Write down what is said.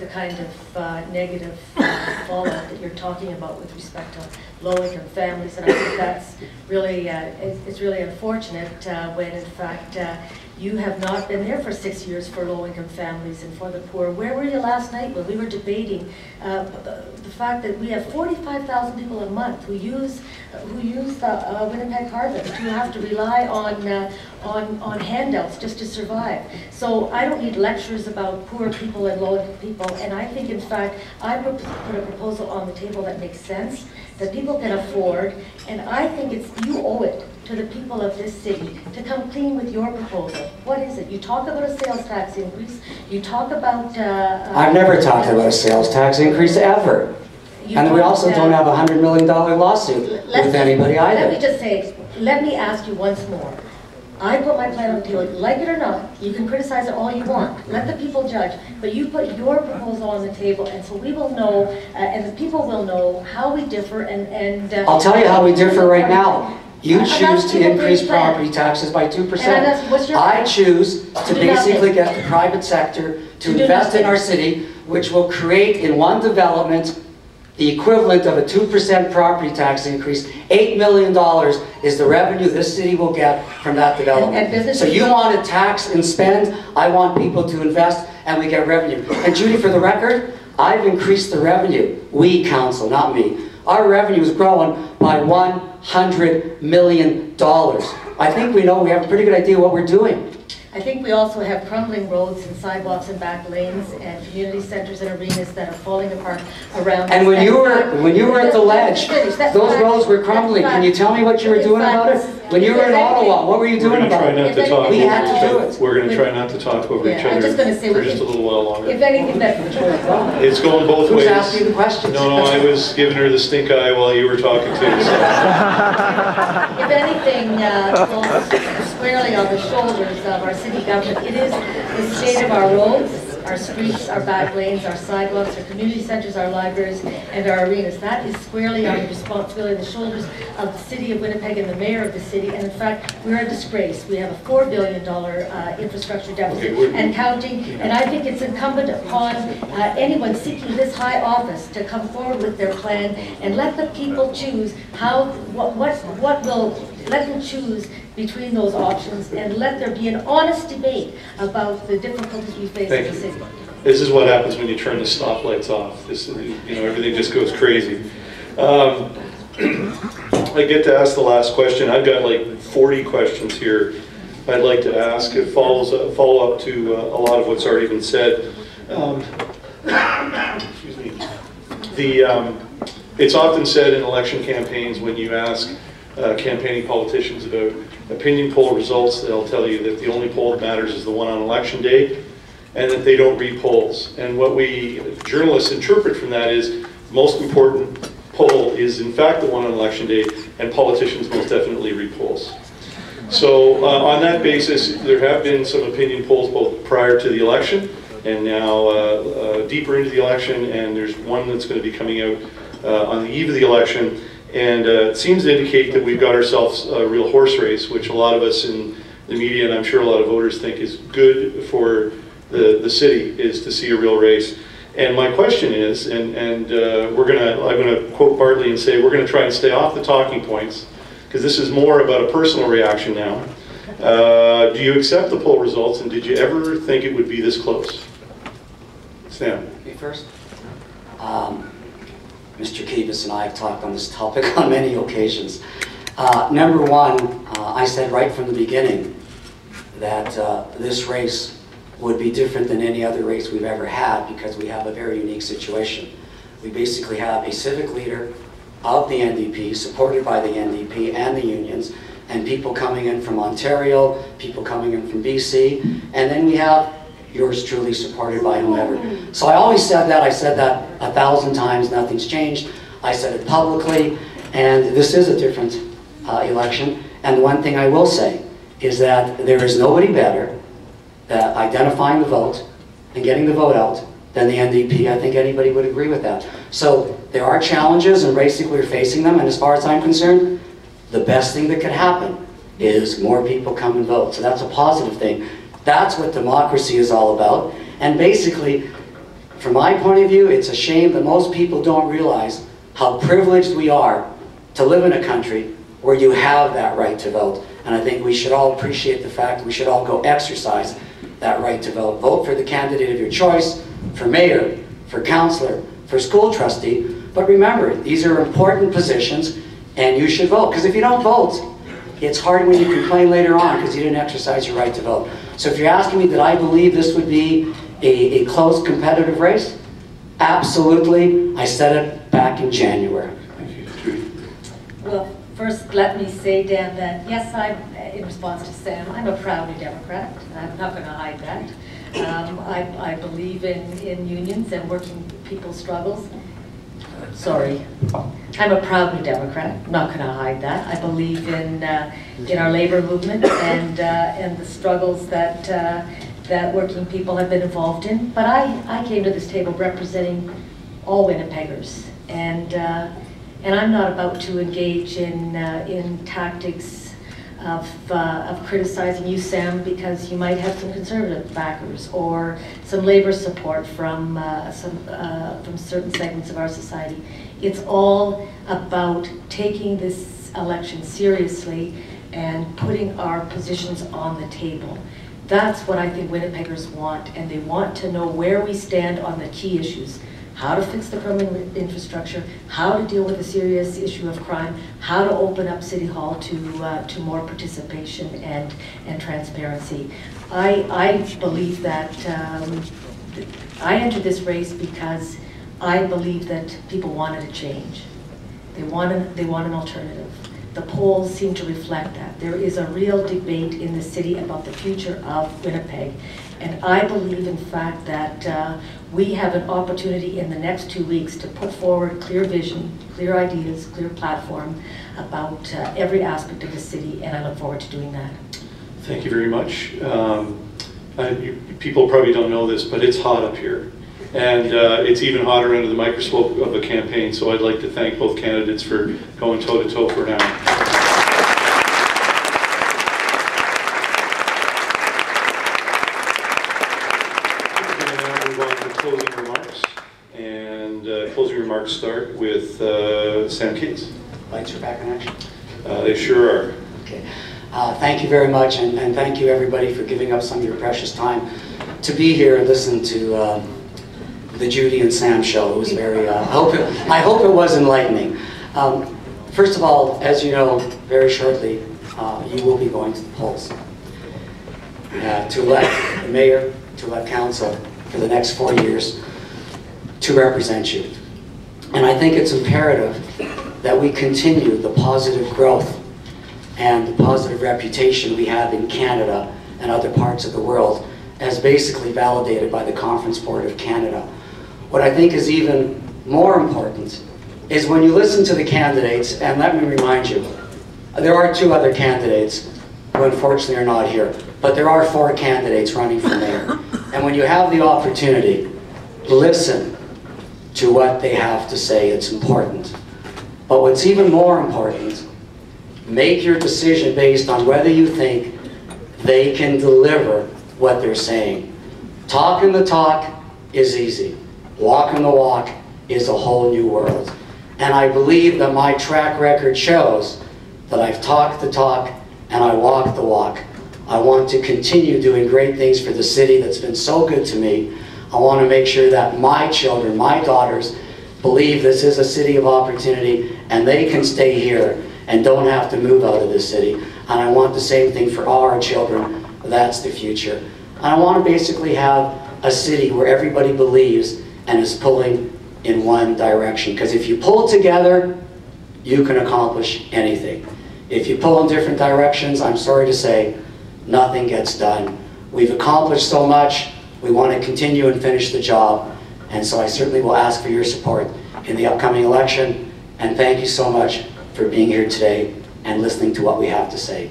the kind of negative fallout that you're talking about with respect to low-income families, and I think that's really, it's really unfortunate when in fact you have not been there for 6 years for low-income families and for the poor. Where were you last night when we were debating the fact that we have 45,000 people a month who use the Winnipeg Harvest, who have to rely on handouts just to survive. So I don't need lectures about poor people and low-income people, and I think in fact I would put a proposal on the table that makes sense, that people can afford, and I think you owe it to the people of this city to come clean with your proposal. What is it? You talk about a sales tax increase, you talk about... I've never talked about a sales tax increase ever. And we also don't have a $100 million lawsuit with anybody either. Let me just say, let me ask you once more. I put my plan on the table, like it or not, you can criticize it all you want, let the people judge, but you put your proposal on the table, and so we will know, and the people will know how we differ, and I'll tell you how we differ right now. You choose to increase property taxes by 2%. I choose to basically get the private sector to invest in our city, which will create in one development the equivalent of a 2% property tax increase. $8 million is the revenue this city will get from that development. So you want to tax and spend, I want people to invest, and we get revenue. And Judy, for the record, I've increased the revenue. We, council, not me. Our revenue is growing by $100 million. I think we have a pretty good idea what we're doing. I think we also have crumbling roads and sidewalks and back lanes and community centers and arenas that are falling apart around us. And when you were at the ledge, those roads were crumbling. Can you tell me what you were doing about it? When you were in Ottawa, what were you doing about it? We had to do it. We're going to try not to talk over each other for just a little while longer. If anything, it's going both ways. Who's asking the questions? No, I was giving her the stink eye while you were talking too. So. If anything falls squarely on the shoulders of our city government, it is the state of our roads, our streets, our back lanes, our sidewalks, our community centers, our libraries, and our arenas. That is squarely our responsibility on the shoulders of the city of Winnipeg and the mayor of the city. And in fact, we're a disgrace. We have a $4 billion infrastructure deficit and counting. And I think it's incumbent upon anyone seeking this high office to come forward with their plan and let the people choose let them choose between those options, and let there be an honest debate about the difficulties we face in the city. This is what happens when you turn the stoplights off. This, everything just goes crazy. I get to ask the last question. I've got like 40 questions here I'd like to ask. It follow up to a lot of what's already been said. Excuse me. It's often said in election campaigns, when you ask campaigning politicians about opinion poll results, they'll tell you that the only poll that matters is the one on election day, and that they don't read polls. And what we journalists interpret from that is most important poll is in fact the one on election day, and politicians most definitely read polls. So on that basis, there have been some opinion polls both prior to the election and now deeper into the election, and there's one that's going to be coming out on the eve of the election. And it seems to indicate that we've got ourselves a real horse race, which a lot of us in the media, and I'm sure a lot of voters think is good for the city, is to see a real race. And my question is, and I'm gonna quote Bartley and say, we're gonna try and stay off the talking points, because this is more about a personal reaction now. Do you accept the poll results, and did you ever think it would be this close? Sam. Me first. Mr. Kivas and I have talked on this topic on many occasions. Number one, I said right from the beginning that this race would be different than any other race we've ever had, because we have a very unique situation. We basically have a civic leader of the NDP, supported by the NDP and the unions, and people coming in from Ontario, people coming in from BC, and then we have yours truly, supported by whomever. So I always said that. I said that 1,000 times. Nothing's changed. I said it publicly, and this is a different election. And the one thing I will say is that there is nobody better at identifying the vote and getting the vote out than the NDP. I think anybody would agree with that. So there are challenges, and basically we're facing them. And as far as I'm concerned, the best thing that could happen is more people come and vote. So that's a positive thing. That's what democracy is all about. And basically, from my point of view, it's a shame that most people don't realize how privileged we are to live in a country where you have that right to vote. And I think we should all appreciate the fact that we should all go exercise that right to vote. Vote for the candidate of your choice, for mayor, for councillor, for school trustee. But remember, these are important positions and you should vote. Because if you don't vote, it's hard when you complain later on because you didn't exercise your right to vote. So if you're asking me, did I believe this would be a close competitive race? Absolutely. I said it back in January. Thank you, Judy. Well, first let me say, Dan, that yes, in response to Sam, I'm a proud New Democrat. I'm not going to hide that. I believe in unions and working people's struggles. Sorry. I'm a proud New Democrat. I'm not going to hide that. I believe in our labor movement and the struggles that working people have been involved in. But I came to this table representing all Winnipeggers, and I'm not about to engage in tactics of criticizing you, Sam, because you might have some conservative backers or some labor support from certain segments of our society. It's all about taking this election seriously and putting our positions on the table. That's what I think Winnipeggers want, and they want to know where we stand on the key issues. How to fix the permanent infrastructure, how to deal with the serious issue of crime, how to open up City Hall to more participation and transparency. I believe that I entered this race because I believe that people wanted a change. They want an alternative. The polls seem to reflect that. There is a real debate in the city about the future of Winnipeg. And I believe, in fact, that we have an opportunity in the next 2 weeks to put forward clear vision, clear ideas, clear platform about every aspect of the city, and I look forward to doing that. Thank you very much. People probably don't know this, but it's hot up here. And it's even hotter under the microscope of a campaign, so I'd like to thank both candidates for going toe-to-toe for an hour. Closing remarks, and closing remarks start with Sam Katz. Lights are back in action? They sure are. Okay. Thank you very much, and thank you everybody for giving up some of your precious time to be here and listen to the Judy and Sam show. It was very, I hope it was enlightening. First of all, as you know, very shortly, you will be going to the polls to elect the mayor, to elect council, for the next 4 years to represent you. And I think it's imperative that we continue the positive growth and the positive reputation we have in Canada and other parts of the world, as basically validated by the Conference Board of Canada. What I think is even more important is when you listen to the candidates, and let me remind you, there are 2 other candidates who unfortunately are not here, but there are 4 candidates running for mayor. And when you have the opportunity, listen to what they have to say. It's important. But what's even more important, make your decision based on whether you think they can deliver what they're saying. Talking the talk is easy. Walking the walk is a whole new world. And I believe that my track record shows that I've talked the talk and I walk the walk. I want to continue doing great things for the city that's been so good to me. I want to make sure that my children, my daughters, believe this is a city of opportunity and they can stay here and don't have to move out of this city. And I want the same thing for all our children. That's the future. And I want to basically have a city where everybody believes and is pulling in one direction. Because if you pull together, you can accomplish anything. If you pull in different directions, I'm sorry to say, nothing gets done. We've accomplished so much. We want to continue and finish the job. And so I certainly will ask for your support in the upcoming election. And thank you so much for being here today and listening to what we have to say.